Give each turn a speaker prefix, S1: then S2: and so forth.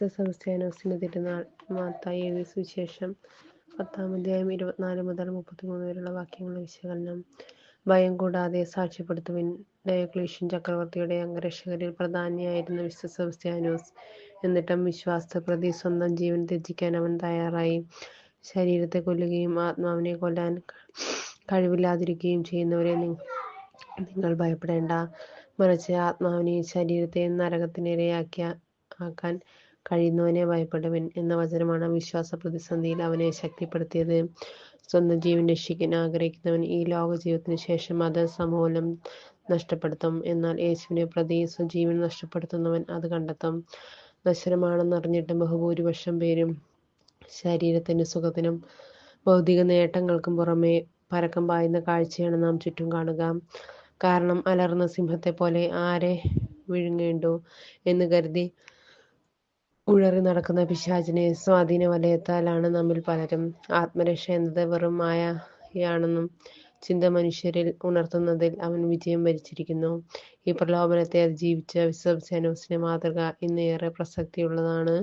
S1: വിശുദ്ധ സെബസ്ത്യാനോസിന്റെ തിരുനാൾ. മത്തായി എഴുതിയ സുവിശേഷം 10-ാം അധ്യായം 24 മുതൽ 33 വരെയുള്ള വാക്യങ്ങളുടെ വിശകലനം. ഭയം കൂടാതെ സാക്ഷ്യപ്പെടുത്തുവിൻ. ഡയോക്ലീഷ്യൻ ചക്രവർത്തിയുടെ അംഗരക്ഷകരിൽ പ്രധാനിയായിരുന്ന വിശുദ്ധ സെബസ്ത്യാനോസ്. എന്നിട്ടും വിശ്വാസത്തെ പ്രതി സ്വന്തം ജീവൻ ത്യജിക്കാൻ അവൻ തയ്യാറായി. ശരീരത്തെ കൊല്ലുകയും ആത്മാവിനെ കൊല്ലാൻ കഴിവില്ലാതിരിക്കുകയും ചെയ്യുന്നവരെ നിങ്ങൾ ഭയപ്പെടേണ്ട. മറിച്ച് ആത്മാവിനെയും ശരീരത്തെയും നരകത്തിനിരയാക്കാൻ കഴിയുന്നവനെ ഭയപ്പെടുവിൻ എന്ന വചനമാണ് വിശ്വാസ പ്രതിസന്ധിയിൽ അവനെ ശക്തിപ്പെടുത്തിയത്. സ്വന്തം ജീവൻ രക്ഷിക്കാൻ ആഗ്രഹിക്കുന്നവൻ ഈ ലോക ജീവിതത്തിന് ശേഷം അത് സമൂലം നഷ്ടപ്പെടുത്തും. എന്നാൽ യേശുവിനെ പ്രതി സ്വജീവൻ നഷ്ടപ്പെടുത്തുന്നവൻ അത് കണ്ടെത്തും. നശ്വരമാണെന്നറിഞ്ഞിട്ടും ബഹുഭൂരിപക്ഷം പേരും ശരീരത്തിന്റെ സുഖത്തിനും ഭൗതിക നേട്ടങ്ങൾക്കും പുറമെ പരക്കം പായുന്ന കാഴ്ചയാണ് നാം ചുറ്റും കാണുക. കാരണം അലറുന്ന സിംഹത്തെ പോലെ ആരെ വിഴുങ്ങേണ്ടു എന്ന് കരുതി ഉഴറി നടക്കുന്ന പിശാചിന്റെ സ്വാധീന വലയത്താലാണ് നമ്മിൽ പലരും. ആത്മരക്ഷ എന്നത് വെറും മായയാണെന്നും ചിന്ത മനുഷ്യരിൽ ഉണർത്തുന്നതിൽ അവൻ വിജയം വരിച്ചിരിക്കുന്നു. ഈ പ്രലോഭനത്തെ അതിജീവിച്ച വിശുദ്ധ സെബസ്ത്യാനോസിന്റെ മാതൃക ഇന്ന് ഏറെ പ്രസക്തിയുള്ളതാണ്.